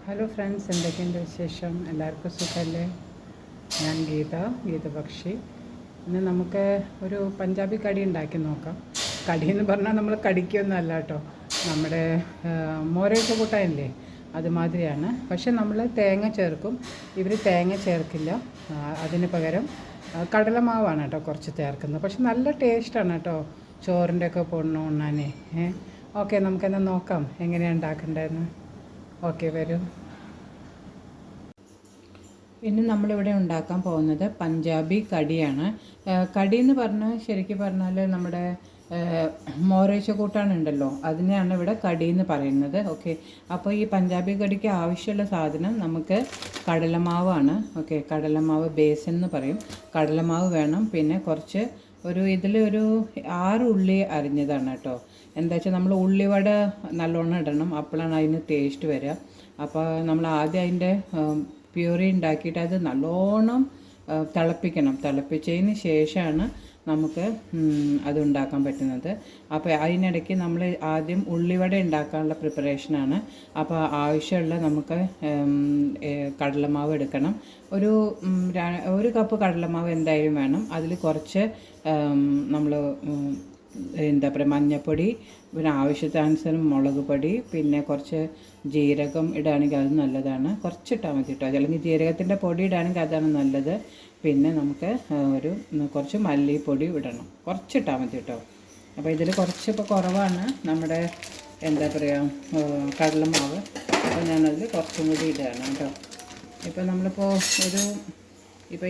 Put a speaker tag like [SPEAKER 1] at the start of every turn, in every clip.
[SPEAKER 1] Hello friends, എന്തൊക്കെയുണ്ട് വിശേഷം? എല്ലാവർക്കും സുഖമല്ലേ? ഞാൻ ഗീത പക്ഷി. ഇന്ന് നമുക്ക് ഒരു പഞ്ചാബി കടി ഉണ്ടാക്കി നോക്കാം. കടി എന്ന് പറഞ്ഞാൽ നമ്മൾ കടിക്കൊന്നും അല്ല കേട്ടോ, നമ്മുടെ മോരൊക്കെ കൂട്ടാനില്ലേ അതുമാതിരിയാണ്. പക്ഷെ നമ്മൾ തേങ്ങ ചേർക്കും, ഇവർ തേങ്ങ ചേർക്കില്ല. അതിന് പകരം കടലമാവാണ് കേട്ടോ കുറച്ച് ചേർക്കുന്നത്. പക്ഷെ നല്ല ടേസ്റ്റാണ് കേട്ടോ, ചോറിൻ്റെ ഒക്കെ പൊണ്ണു ഉണ്ണാനേ. ഓക്കെ, നമുക്കെന്നാൽ നോക്കാം എങ്ങനെയാണ് ഉണ്ടാക്കേണ്ടതെന്ന്. ഓക്കെ, വരൂ. ഇനി നമ്മളിവിടെ ഉണ്ടാക്കാൻ പോകുന്നത് പഞ്ചാബി കടിയാണ്. കടി എന്ന് പറഞ്ഞാൽ ശരിക്കും പറഞ്ഞാൽ നമ്മുടെ മോരേച്ച കൂട്ടാനുണ്ടല്ലോ, അതിനെയാണ് ഇവിടെ കടി എന്ന് പറയുന്നത്. ഓക്കെ, അപ്പോൾ ഈ പഞ്ചാബി കടിക്ക് ആവശ്യമുള്ള സാധനം നമുക്ക് കടലമാവാണ്. ഓക്കെ, കടലമാവ് ബേസ് എന്ന് പറയും. കടലമാവ് വേണം. പിന്നെ കുറച്ച് ഇതിലൊരു 6 ഉള്ളി അരിഞ്ഞതാണ് കേട്ടോ. എന്താ വെച്ചാൽ നമ്മൾ ഉള്ളിവട നല്ലോണം ഇടണം, അപ്പോഴാണ് അതിന് ടേസ്റ്റ് വരിക. അപ്പോൾ നമ്മൾ ആദ്യം അതിൻ്റെ പ്യൂറി ഉണ്ടാക്കിയിട്ട് അത് നല്ലോണം തിളപ്പിക്കണം. തിളപ്പിച്ചതിന് ശേഷമാണ് നമുക്ക് അത് ഉണ്ടാക്കാൻ പറ്റുന്നത്. അപ്പോൾ അതിനിടയ്ക്ക് നമ്മൾ ആദ്യം ഉള്ളിവട ഉണ്ടാക്കാനുള്ള പ്രിപ്പറേഷനാണ്. അപ്പോൾ ആവശ്യമുള്ള നമുക്ക് കടലമാവ് എടുക്കണം. ഒരു കപ്പ് കടലമാവ് എന്തായാലും വേണം. അതിൽ കുറച്ച് നമ്മൾ എന്താ പറയുക, മഞ്ഞൾപ്പൊടി, പിന്നെ ആവശ്യത്തിനനുസരണം മുളക് പൊടി, പിന്നെ കുറച്ച് ജീരകം ഇടുകയാണെങ്കിൽ അത് നല്ലതാണ്. കുറച്ചിട്ടാൽ മതി കേട്ടോ, അല്ലെങ്കിൽ ജീരകത്തിൻ്റെ പൊടി ഇടുകയാണെങ്കിൽ അതാണ് നല്ലത്. പിന്നെ നമുക്ക് കുറച്ച് മല്ലിപ്പൊടി ഇടണം, കുറച്ചിട്ടാൽ മതി കേട്ടോ. അപ്പോൾ ഇതിൽ കുറച്ചിപ്പോൾ കുറവാണ് നമ്മുടെ എന്താ പറയുക കടലമാവ്. അപ്പോൾ ഞാനതിൽ കുറച്ചും കൂടി ഇടുകയാണ് കേട്ടോ. ഇപ്പോൾ നമ്മളിപ്പോൾ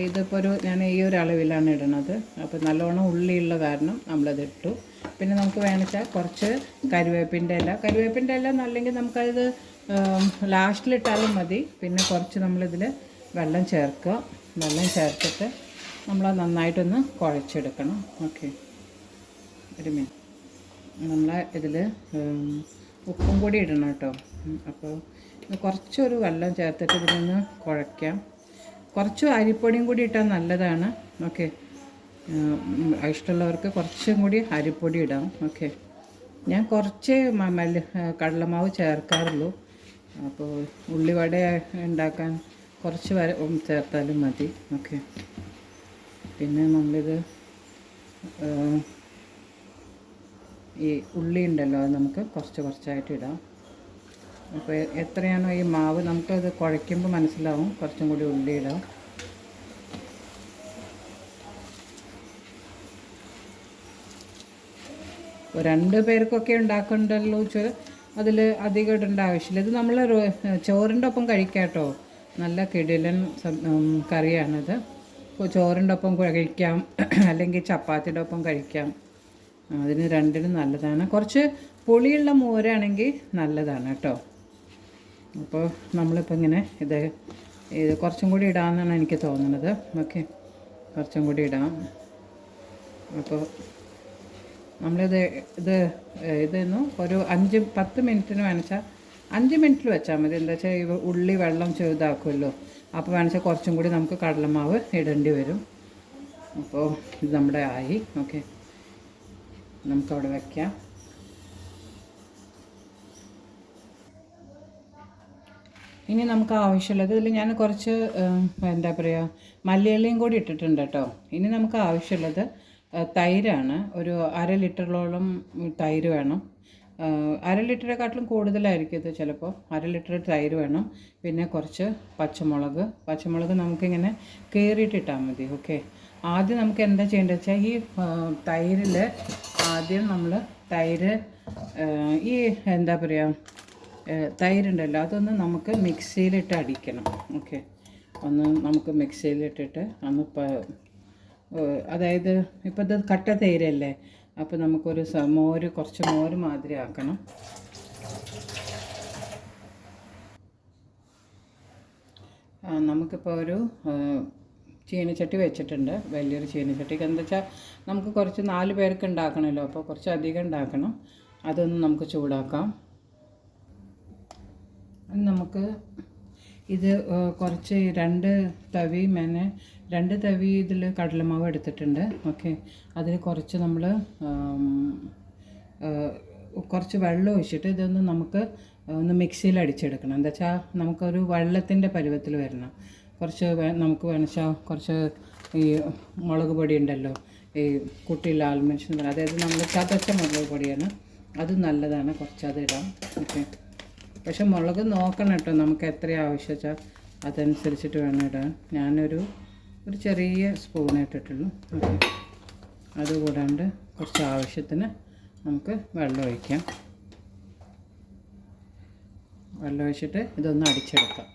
[SPEAKER 1] ഇതിപ്പോൾ ഞാൻ ഈ ഒരു അളവിലാണ് ഇടുന്നത്. അപ്പോൾ നല്ലോണം ഉള്ളിയുള്ള കാരണം നമ്മളത് ഇട്ടു. പിന്നെ നമുക്ക് വേണമെച്ചാൽ കുറച്ച് കരിവേപ്പിൻ്റെ ഇല അല്ലെങ്കിൽ നമുക്കത് ലാസ്റ്റിലിട്ടാലും മതി. പിന്നെ കുറച്ച് നമ്മളിതിൽ വെള്ളം ചേർക്കുക. വെള്ളം ചേർത്തിട്ട് നമ്മളത് നന്നായിട്ടൊന്ന് കുഴച്ചെടുക്കണം. ഓക്കെ, ഒരു മിനിറ്റ്. നമ്മൾ ഇതിൽ ഉപ്പും കൂടി ഇടണം കേട്ടോ. അപ്പോൾ കുറച്ചൊരു വെള്ളം ചേർത്തിട്ട് ഇതിനൊന്ന് കുഴയ്ക്കാം. കുറച്ച് അരിപ്പൊടിയും കൂടി ഇട്ടാൽ നല്ലതാണ്. ഓക്കെ, ഇഷ്ടമുള്ളവർക്ക് കുറച്ചും കൂടി അരിപ്പൊടി ഇടാം. ഓക്കെ, ഞാൻ കുറച്ച് കടലമാവ് ചേർക്കാറുള്ളൂ. അപ്പോൾ ഉള്ളിവട ഉണ്ടാക്കാൻ കുറച്ച് ചേർത്താലും മതി. ഓക്കെ, പിന്നെ നമ്മളിത് ഈ ഉള്ളി ഉണ്ടല്ലോ, അത് നമുക്ക് കുറച്ചായിട്ട് ഇടാം. അപ്പോൾ എത്രയാണോ ഈ മാവ്, നമുക്കത് കുഴയ്ക്കുമ്പോൾ മനസ്സിലാവും. കുറച്ചും കൂടി ഉള്ളി ഇടാം. ഇപ്പോൾ 2 പേർക്കൊക്കെ ഉണ്ടാക്കണ്ടല്ലോ വെച്ചാൽ അതിൽ അധികം ഇടേണ്ട ആവശ്യമില്ല. ഇത് നമ്മൾ ചോറിൻ്റെ ഒപ്പം കഴിക്കാം കേട്ടോ. നല്ല കിടിലൻ കറിയാണിത്. ഇപ്പോൾ ചോറിൻ്റെ ഒപ്പം കഴിക്കാം, അല്ലെങ്കിൽ ചപ്പാത്തിയുടെ ഒപ്പം കഴിക്കാം. അതിന് രണ്ടിനും നല്ലതാണ്. കുറച്ച് പുളിയുള്ള മോരാണെങ്കിൽ നല്ലതാണ് കേട്ടോ. അപ്പോൾ നമ്മളിപ്പോൾ ഇങ്ങനെ ഇത് കുറച്ചും കൂടി ഇടാമെന്നാണ് എനിക്ക് തോന്നുന്നത്. ഓക്കെ, കുറച്ചും കൂടി ഇടാം. അപ്പോൾ ഇതൊന്ന് ഒരു 5-10 മിനിറ്റിന് വേണമെച്ചാൽ 5 മിനിറ്റിൽ വെച്ചാൽ മതി. എന്താ വെച്ചാൽ ഈ ഉള്ളി വെള്ളം ചെറുതാക്കുമല്ലോ, അപ്പോൾ വേണമെച്ചാൽ കുറച്ചും കൂടി നമുക്ക് കടലമാവ് ഇടേണ്ടി വരും. അപ്പോൾ ഇത് നമ്മുടെ ആയി. ഓക്കെ, നമുക്കവിടെ വയ്ക്കാം. ഇനി നമുക്ക് ആവശ്യമുള്ളത് ഇതിൽ ഞാൻ കുറച്ച് എന്താ പറയുക മല്ലിയിലയും കൂടി ഇട്ടിട്ടുണ്ട് കേട്ടോ. ഇനി നമുക്ക് ആവശ്യമുള്ളത് തൈരാണ്. ഒരു 1/2 ലിറ്ററോളം തൈര് വേണം. 1/2 ലിറ്ററെക്കാട്ടിലും കൂടുതലായിരിക്കും ഇത് ചിലപ്പോൾ. 1/2 ലിറ്റർ തൈര് വേണം. പിന്നെ കുറച്ച് പച്ചമുളക് നമുക്കിങ്ങനെ കീറിയിട്ടിട്ടാൽ മതി. ഓക്കെ, ആദ്യം നമുക്ക് എന്താ ചെയ്യേണ്ടത് വെച്ചാൽ ഈ തൈരിൽ ആദ്യം നമ്മൾ ഈ എന്താ പറയുക തൈരുണ്ടല്ലോ, അതൊന്ന് നമുക്ക് മിക്സിയിലിട്ട് അടിക്കണം. ഓക്കെ, നമുക്ക് മിക്സിയിലിട്ടിട്ട് അതായത് ഇപ്പോൾ ഇത് കട്ട തൈരല്ലേ, അപ്പോൾ നമുക്കൊരു കുറച്ച് മോര് മാതിരി ആക്കണം. നമുക്കിപ്പോൾ ഒരു ചീനച്ചട്ടി വെച്ചിട്ടുണ്ട്, വലിയൊരു ചീനച്ചട്ടിക്ക്. എന്താ വെച്ചാൽ നമുക്ക് കുറച്ച് 4 പേർക്ക് ഉണ്ടാക്കണമല്ലോ, അപ്പോൾ കുറച്ച് അധികം ഉണ്ടാക്കണം. അതൊന്ന് നമുക്ക് ചൂടാക്കാം. നമുക്ക് ഇത് കുറച്ച് 2 തവി ഇതിൽ കടലമാവ് എടുത്തിട്ടുണ്ട്. ഓക്കെ, അതിൽ കുറച്ച് നമ്മൾ കുറച്ച് വെള്ളം ഒഴിച്ചിട്ട് ഇതൊന്ന് നമുക്ക് ഒന്ന് മിക്സിയിൽ അടിച്ചെടുക്കണം. എന്താ വെച്ചാൽ നമുക്കൊരു വെള്ളത്തിൻ്റെ പരുവത്തിൽ വരണം. കുറച്ച് നമുക്ക് വേണമെച്ചാൽ കുറച്ച് ഈ മുളക് പൊടി ഉണ്ടല്ലോ, ഈ കുട്ടി ലാൽ മിർച്ച് എന്ന് പറയുന്നത്, അതായത് നമ്മൾ ചതച്ച മുളക് പൊടിയാണ്, അത് നല്ലതാണ്, കുറച്ചത് ഇടാം. ഓക്കെ, പക്ഷെ മുളക് നോക്കണം കേട്ടോ, നമുക്ക് എത്ര ആവശ്യം വെച്ചാൽ അതനുസരിച്ചിട്ട് വേണം ഇടാൻ. ഞാനൊരു ചെറിയ സ്പൂൺ ഇട്ടിട്ടുള്ളൂ. ഓക്കെ, അതുകൂടാണ്ട് കുറച്ച് ആവശ്യത്തിന് നമുക്ക് വെള്ളം ഒഴിക്കാം. വെള്ളം ഒഴിച്ചിട്ട് ഇതൊന്ന് അടിച്ചെടുക്കാം.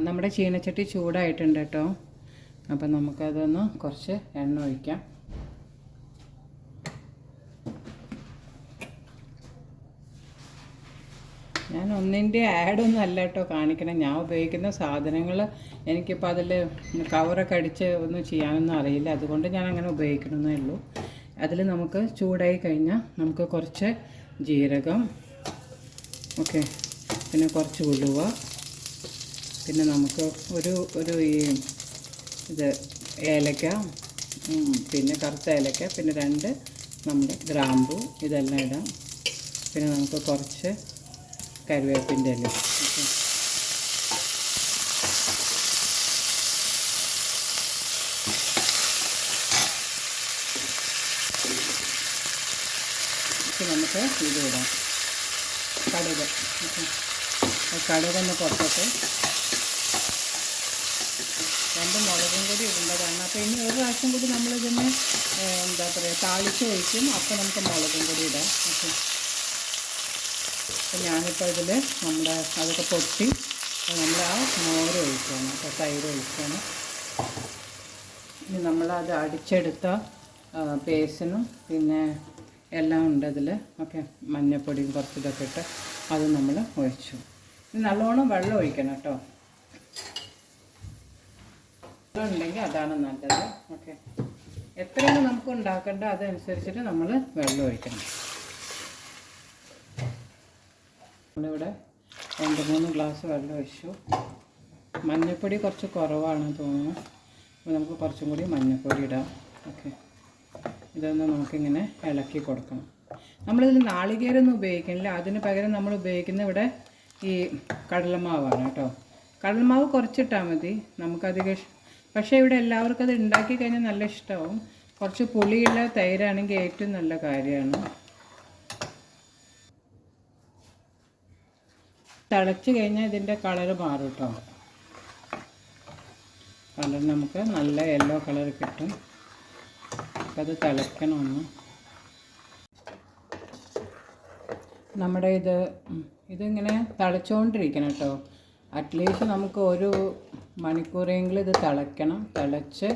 [SPEAKER 1] നമ്മുടെ ചീനച്ചട്ടി ചൂടായിട്ടുണ്ട് കേട്ടോ. അപ്പം നമുക്കതൊന്ന് കുറച്ച് എണ്ണ ഒഴിക്കാം. ഞാൻ ഒന്നിൻ്റെ ആഡൊന്നും അല്ല കേട്ടോ കാണിക്കണം. ഞാൻ ഉപയോഗിക്കുന്ന സാധനങ്ങൾ എനിക്കിപ്പോൾ അതിൽ കവറൊക്കെ അടിച്ച് ഒന്നും ചെയ്യാനൊന്നും അറിയില്ല, അതുകൊണ്ട് ഞാൻ അങ്ങനെ ഉപയോഗിക്കണമെന്നേ ഉള്ളൂ. അതിൽ നമുക്ക് ചൂടായി കഴിഞ്ഞാൽ നമുക്ക് കുറച്ച് ജീരകം, ഓക്കെ, പിന്നെ കുറച്ച് ഉലുവ, പിന്നെ നമുക്ക് ഒരു ഈ ഇത് ഏലക്ക, പിന്നെ കറുത്ത ഏലക്ക, പിന്നെ 2 നമ്മുടെ ഗ്രാമ്പു, ഇതെല്ലാം ഇടാം. പിന്നെ നമുക്ക് കുറച്ച് കറിവേപ്പിൻ്റെ ഇല. നമുക്ക് ഇത് ഇടാം, കടുക്. കടുകൊന്ന് പൊട്ടട്ടെ. 2 മുളകും കൂടി ഇടേണ്ടതാണ്. അപ്പോൾ ഇനി ഒരു പ്രാവശ്യം കൂടി നമ്മളിതിനെ എന്താ പറയുക താളിച്ച് ഒഴിക്കും, അപ്പോൾ നമുക്ക് മുളകും കൂടി ഇടാം. ഓക്കെ, അപ്പോൾ ഞാനിപ്പോൾ ഇതിൽ നമ്മുടെ അതൊക്കെ പൊട്ടി നമ്മൾ ആ മോര് ഒഴിക്കുകയാണ്, അപ്പോൾ തൈര് ഒഴിക്കുകയാണ്. ഇനി നമ്മളത് അടിച്ചെടുത്ത പേസ്റ്റിനും പിന്നെ എല്ലാം ഉണ്ട് അതിൽ. ഓക്കെ, മഞ്ഞൾപ്പൊടിയും കുറച്ച് ഇതൊക്കെ ഇട്ട് അത് നമ്മൾ ഒഴിച്ചു. നല്ലോണം വെള്ളം ഒഴിക്കണം കേട്ടോ, വെള്ളം ഉണ്ടെങ്കിൽ അതാണ് നല്ലത്. ഓക്കെ, എത്രയാണ് നമുക്ക് ഉണ്ടാക്കേണ്ട അതനുസരിച്ചിട്ട് നമ്മൾ വെള്ളം ഒഴിക്കണം. നമ്മളിവിടെ 2-3 ഗ്ലാസ് വെള്ളം ഒഴിച്ചു. മഞ്ഞൾപ്പൊടി കുറച്ച് കുറവാണെന്ന് തോന്നുന്നു, അപ്പോൾ നമുക്ക് കുറച്ചും കൂടി മഞ്ഞൾപ്പൊടി ഇടാം. ഓക്കെ, ഇതൊന്ന് നമുക്കിങ്ങനെ ഇളക്കി കൊടുക്കണം. നമ്മളിതിൽ നാളികേരമൊന്നും ഉപയോഗിക്കുന്നില്ല, അതിന് പകരം നമ്മൾ ഉപയോഗിക്കുന്ന ഇവിടെ ഈ കടലമാവാണ് കേട്ടോ. കടലമാവ് കുറച്ചിട്ടാൽ മതി, നമുക്കധികം പക്ഷേ ഇവിടെ എല്ലാവർക്കും അത് ഉണ്ടാക്കി കഴിഞ്ഞാൽ നല്ല ഇഷ്ടമാവും. കുറച്ച് പുളിയുള്ള തൈരാണെങ്കിൽ ഏറ്റവും നല്ല കാര്യമാണ്. തിളച്ച് കഴിഞ്ഞാൽ ഇതിൻ്റെ കളറ് മാറും കേട്ടോ. കളർ നമുക്ക് നല്ല യെല്ലോ കളർ കിട്ടും. അപ്പം അത് തിളയ്ക്കണമെന്ന്. നമ്മുടെ ഇതിങ്ങനെ തിളച്ചുകൊണ്ടിരിക്കണം കേട്ടോ. അറ്റ്ലീസ്റ്റ് നമുക്ക് 1 മണിക്കൂറെങ്കിലും ഇത് തിളയ്ക്കണം. തിളച്ച്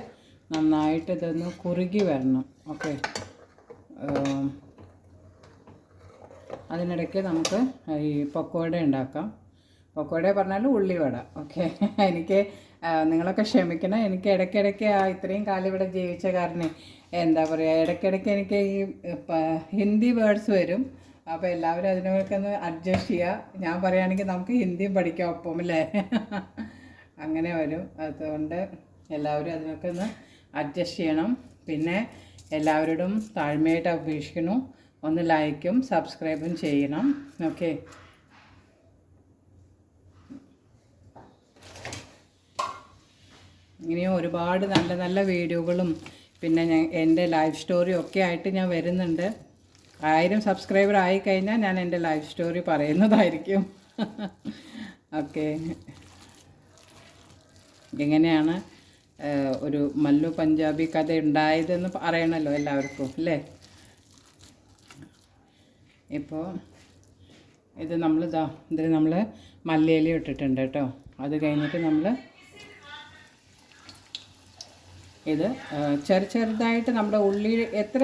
[SPEAKER 1] നന്നായിട്ട് ഇതൊന്ന് കുറുകി വരണം. ഓക്കെ, അതിനിടയ്ക്ക് നമുക്ക് ഈ പക്കോട ഉണ്ടാക്കാം. പക്കോട പറഞ്ഞാൽ ഉള്ളിവട. ഓക്കെ, എനിക്ക് നിങ്ങളൊക്കെ ക്ഷമിക്കണം, എനിക്ക് ഇടയ്ക്കിടയ്ക്ക് ഇത്രയും കാലം ഇവിടെ ജീവിച്ച കാരണം എന്താ പറയുക, ഇടയ്ക്കിടയ്ക്ക് എനിക്ക് ഈ ഹിന്ദി വേർഡ്സ് വരും. അപ്പോൾ എല്ലാവരും അതിനൊക്കെ ഒന്ന് അഡ്ജസ്റ്റ് ചെയ്യുക. ഞാൻ പറയുകയാണെങ്കിൽ നമുക്ക് ഹിന്ദിയും പഠിക്കാം ഒപ്പം, അല്ലേ? അങ്ങനെ വരും. അതുകൊണ്ട് എല്ലാവരും അതിനൊക്കെ ഒന്ന് അഡ്ജസ്റ്റ് ചെയ്യണം. പിന്നെ എല്ലാവരോടും താഴ്മയായിട്ട് അപേക്ഷിക്കുന്നു, ഒന്ന് ലൈക്കും സബ്സ്ക്രൈബും ചെയ്യണം. ഓക്കെ, ഇനിയും ഒരുപാട് നല്ല നല്ല വീഡിയോകളും പിന്നെ എൻ്റെ ലൈഫ് സ്റ്റോറിയും ഒക്കെ ആയിട്ട് ഞാൻ വരുന്നുണ്ട്. 1000 സബ്സ്ക്രൈബർ ആയിക്കഴിഞ്ഞാൽ ഞാൻ എൻ്റെ ലൈഫ് സ്റ്റോറി പറയുന്നതായിരിക്കും. ഓക്കെ, എങ്ങനെയാണ് ഒരു മല്ലു പഞ്ചാബി കഥ ഉണ്ടായതെന്ന് പറയണമല്ലോ എല്ലാവർക്കും, അല്ലേ? ഇപ്പോൾ ഇത് ഇതിൽ നമ്മൾ മല്ലിയില ഇട്ടിട്ടുണ്ട് കേട്ടോ. അത് കഴിഞ്ഞിട്ട് നമ്മൾ ഇത് ചെറുതായിട്ട് നമ്മുടെ ഉള്ളി എത്ര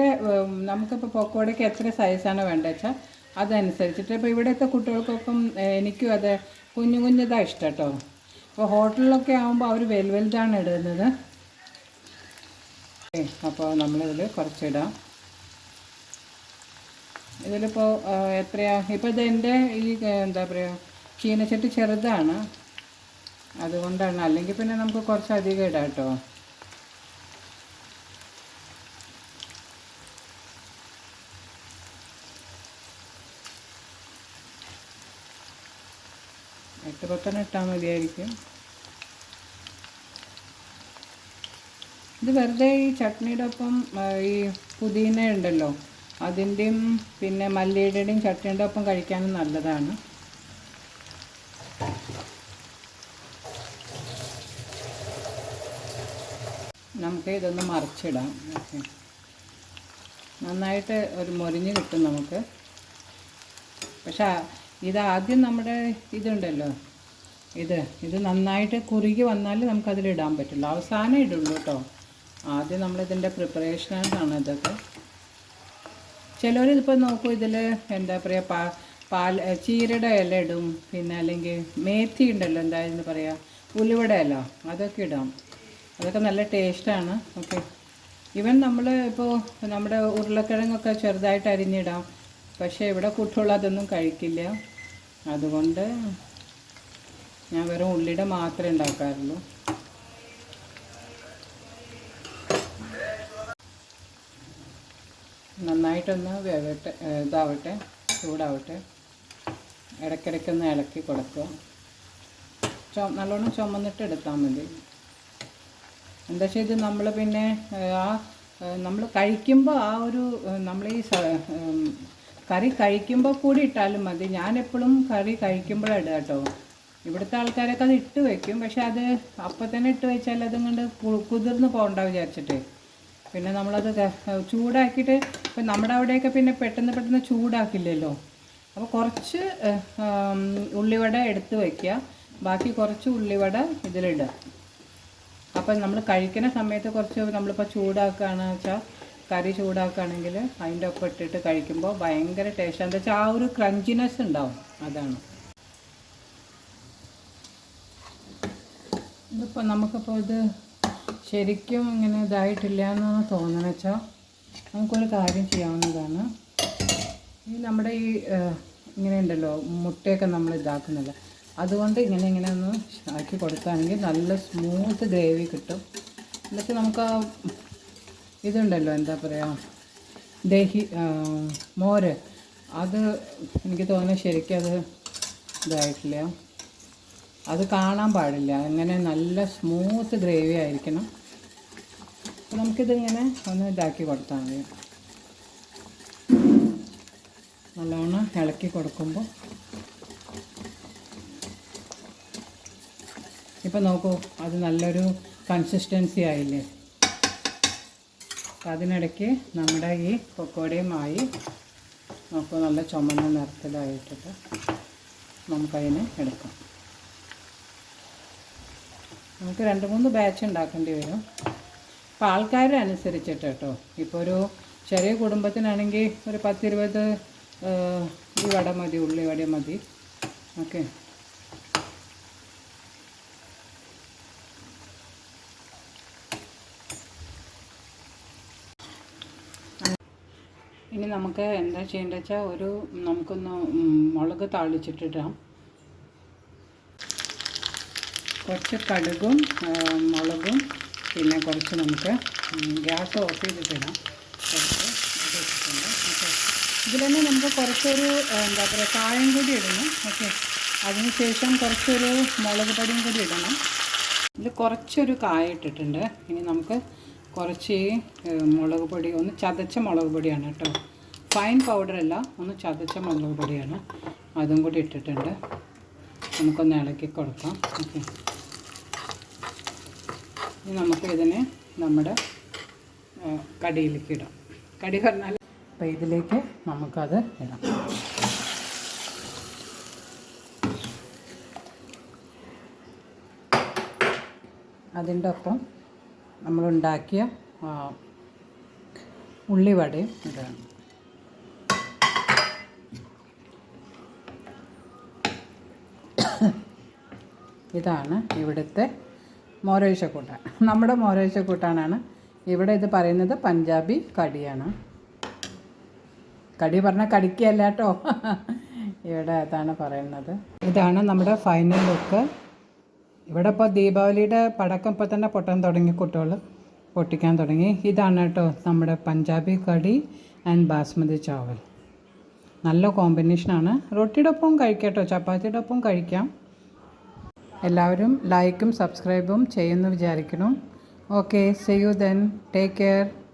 [SPEAKER 1] നമുക്കിപ്പോൾ പക്കോടയ്ക്ക് എത്ര സൈസാണ് വേണ്ടത് വെച്ചാൽ അതനുസരിച്ചിട്ട്. ഇപ്പോൾ ഇവിടുത്തെ കുട്ടികൾക്കൊപ്പം എനിക്കും അത് കുഞ്ഞിതാണ് ഇഷ്ടം കേട്ടോ. അപ്പോൾ ഹോട്ടലിലൊക്കെ ആകുമ്പോൾ അവർ വലുതാണ് ഇടുന്നത്. അപ്പോൾ നമ്മളിതിൽ കുറച്ചിടാം. ഇതിലിപ്പോൾ എത്രയാണ്, ഇപ്പോൾ ഇതെൻ്റെ ഈ എന്താ പറയുക ചീനച്ചട്ടി ചെറുതാണ്, അതുകൊണ്ടാണ്. അല്ലെങ്കിൽ പിന്നെ നമുക്ക് കുറച്ചധികം ഇടാം കേട്ടോ. 8 10 ഇട്ടാൽ മതിയായിരിക്കും. ഇത് വെറുതെ ഈ ചട്നിയുടെ ഒപ്പം ഈ പുതിന ഉണ്ടല്ലോ അതിൻ്റെയും പിന്നെ മല്ലിയുടെയും ചട്നിയുടെ ഒപ്പം കഴിക്കാനും നല്ലതാണ്. നമുക്ക് ഇതൊന്ന് മറിച്ചിടാം. ഓക്കെ, നന്നായിട്ട് ഒരു മൊരിഞ്ഞ് കിട്ടും നമുക്ക്. പക്ഷേ ഇതാദ്യം നമ്മുടെ ഇതുണ്ടല്ലോ ഇത് നന്നായിട്ട് കുറുകി വന്നാൽ നമുക്കതിലിടാൻ പറ്റില്ല, അവസാനം ഇടുള്ളൂ കേട്ടോ. ആദ്യം നമ്മളിതിൻ്റെ പ്രിപ്പറേഷനാണ് ഇതൊക്കെ. ചിലവരിതിപ്പോൾ നോക്കൂ, ഇതിൽ എന്താ പറയുക പാൽ ചീരയുടെ ഇല ഇടും, പിന്നെ അല്ലെങ്കിൽ മേത്തി ഉണ്ടല്ലോ, എന്തായിരുന്നു പറയുക, ഉലുവയുടെ ഇല, അതൊക്കെ ഇടാം. അതൊക്കെ നല്ല ടേസ്റ്റാണ്. ഓക്കെ, ഈവൻ നമ്മൾ ഇപ്പോൾ നമ്മുടെ ഉരുളക്കിഴങ്ങൊക്കെ ചെറുതായിട്ട് അരിഞ്ഞിടാം. പക്ഷേ ഇവിടെ കുട്ടികൾ അതൊന്നും കഴിക്കില്ല. അതുകൊണ്ട് ഞാൻ വെറും ഉള്ളിയുടെ മാത്രമേ ഉണ്ടാക്കാറുള്ളൂ. നന്നായിട്ടൊന്ന് വേവട്ടെ, ഇതാവട്ടെ, ചൂടാവട്ടെ. ഇടയ്ക്കിടയ്ക്കൊന്ന് ഇളക്കി കൊടുക്കുക. നല്ലോണം ചുമന്നിട്ട് എടുത്താൽ മതി. എന്താ വെച്ചാൽ ഇത് നമ്മൾ പിന്നെ നമ്മൾ കഴിക്കുമ്പോൾ ആ ഒരു നമ്മൾ ഈ കറി കഴിക്കുമ്പോൾ കൂടി ഇട്ടാലും മതി. ഞാനെപ്പോഴും കറി കഴിക്കുമ്പോഴാണ് ഇടുക കേട്ടോ. ഇവിടുത്തെ ആൾക്കാരൊക്കെ അത് ഇട്ട് വയ്ക്കും, പക്ഷെ അത് അപ്പം തന്നെ ഇട്ട് വെച്ചാൽ അതും കൊണ്ട് കുതിർന്ന് പോകണ്ട വിചാരിച്ചിട്ട് പിന്നെ നമ്മളത് ചൂടാക്കിയിട്ട്, ഇപ്പം നമ്മുടെ അവിടെയൊക്കെ പിന്നെ പെട്ടെന്ന് ചൂടാക്കില്ലല്ലോ. അപ്പോൾ കുറച്ച് ഉള്ളിവട എടുത്ത് വയ്ക്കുക, ബാക്കി കുറച്ച് ഉള്ളിവട ഇതിലിടുക. അപ്പം നമ്മൾ കഴിക്കുന്ന സമയത്ത് കുറച്ച് നമ്മളിപ്പോൾ ചൂടാക്കുകയാണെന്ന് വെച്ചാൽ, കറി ചൂടാക്കുകയാണെങ്കിൽ അതിൻ്റെ ഒപ്പം ഇട്ടിട്ട് കഴിക്കുമ്പോൾ ഭയങ്കര ടേസ്റ്റ്. എന്താ വെച്ചാൽ ആ ഒരു ക്രഞ്ചിനെസ് ഉണ്ടാവും, അതാണ്. ഇതിപ്പോൾ നമുക്കിപ്പോൾ ഇത് ശരിക്കും ഇങ്ങനെ ഇതായിട്ടില്ല എന്നാണ് തോന്നുന്നത് വെച്ചാൽ, നമുക്കൊരു കാര്യം ചെയ്യാവുന്നതാണ്. ഈ നമ്മുടെ ഈ ഇങ്ങനെ ഉണ്ടല്ലോ മുട്ടയൊക്കെ നമ്മൾ ഇതാക്കുന്നില്ല, അതുകൊണ്ട് ഇങ്ങനെ ഒന്ന് ആക്കി കൊടുക്കുകയാണെങ്കിൽ നല്ല സ്മൂത്ത് ഗ്രേവി കിട്ടും. എന്നിട്ട് നമുക്ക് ആ ഇതുണ്ടല്ലോ, എന്താ പറയുക, മോര്, അത് എനിക്ക് തോന്നുന്നത് ശരിക്കും അത് ഇതായിട്ടില്ല, അത് കാണാൻ പാടില്ല. അങ്ങനെ നല്ല സ്മൂത്ത് ഗ്രേവി ആയിരിക്കണം. അപ്പോൾ നമുക്കിതിങ്ങനെ ഒന്ന് ഇതാക്കി കൊടുത്താൽ മതി. നല്ലോണം ഇളക്കി കൊടുക്കുമ്പോൾ ഇപ്പം നോക്കൂ, അത് നല്ലൊരു കൺസിസ്റ്റൻസി ആയില്ലേ. അപ്പം അതിനിടയ്ക്ക് നമ്മുടെ ഈ പക്കോടയുമായി നോക്കൂ, നല്ല ചുമന്ന നിറത്തിലായിട്ടിട്ട് നമുക്കതിനെ എടുക്കാം. നമുക്ക് 2-3 ബാച്ച് ഉണ്ടാക്കേണ്ടി വരും, അപ്പോൾ ആൾക്കാരെ അനുസരിച്ചിട്ട് കേട്ടോ. ഇപ്പോൾ ഒരു ചെറിയ കുടുംബത്തിനാണെങ്കിൽ ഒരു 10-20 ഈ വട മതി, ഉള്ളിവട മതി. ഓക്കെ, ഇനി നമുക്ക് എന്താ ചെയ്യേണ്ടത് വെച്ചാൽ, നമുക്കൊന്ന് മുളക് താളിച്ചിട്ടിടാം. കുറച്ച് കടുകും മുളകും, പിന്നെ കുറച്ച് നമുക്ക് ഗ്യാസ് ഓഫ് ചെയ്തിട്ടിടാം. കുറച്ച് ഇട്ടിട്ടുണ്ട്. ഓക്കെ, ഇതിൽ തന്നെ നമുക്ക് കുറച്ചൊരു എന്താ പറയുക കായം കൂടി ഇടണം. ഓക്കെ, അതിനുശേഷം കുറച്ചൊരു മുളക് പൊടിയും കൂടി ഇടണം. ഇതിൽ കുറച്ചൊരു കായം ഇട്ടിട്ടുണ്ട്. ഇനി നമുക്ക് കുറച്ച് മുളക് പൊടി, ഒന്ന് ചതച്ച മുളക് പൊടിയാണ് കേട്ടോ, ഫൈൻ പൗഡറല്ല, ഒന്ന് ചതച്ച മുളക് പൊടിയാണ്, അതും കൂടി ഇട്ടിട്ടുണ്ട്. നമുക്കൊന്ന് ഇളക്കി കൊടുക്കാം. ഓക്കെ, ഇനി നമുക്ക് ഇതിനെ നമ്മുടെ കടിയിലേക്ക് ഇടാം. കടി പറഞ്ഞാൽ അപ്പോൾ ഇതിലേക്ക് നമുക്കത് ഇടാം. അതിൻ്റെ ഒപ്പം നമ്മളുണ്ടാക്കിയ ഉള്ളിവടയും ഇടാം. ഇതാണ് ഇവിടുത്തെ മോരൊഴിച്ചക്കൂട്ടാൻ. നമ്മുടെ മോരൊഴിച്ചക്കൂട്ടാനാണ് ഇവിടെ. ഇത് പറയുന്നത് പഞ്ചാബി കടിയാണ്. കടി പറഞ്ഞാൽ കടിക്കല്ല കേട്ടോ, ഇവിടെ അതാണ് പറയുന്നത്. ഇതാണ് നമ്മുടെ ഫൈനൽ ലുക്ക്. ഇവിടെ ഇപ്പോൾ ദീപാവലിയുടെ പടക്കം ഇപ്പോൾ തന്നെ പൊട്ടാൻ തുടങ്ങി, കുട്ടികൾ പൊട്ടിക്കാൻ തുടങ്ങി. ഇതാണ് കേട്ടോ നമ്മുടെ പഞ്ചാബി കടി ആൻഡ് ബാസ്മതി ചാവൽ. നല്ല കോമ്പിനേഷനാണ്. റൊട്ടിയുടെ ഒപ്പം കഴിക്കാം കേട്ടോ, ചപ്പാത്തിയുടെ ഒപ്പം കഴിക്കാം. എല്ലാവരും ലൈക്കും സബ്സ്ക്രൈബും ചെയ്യുമെന്ന് വിചാരിക്കണം. Okay, see you then. Take care.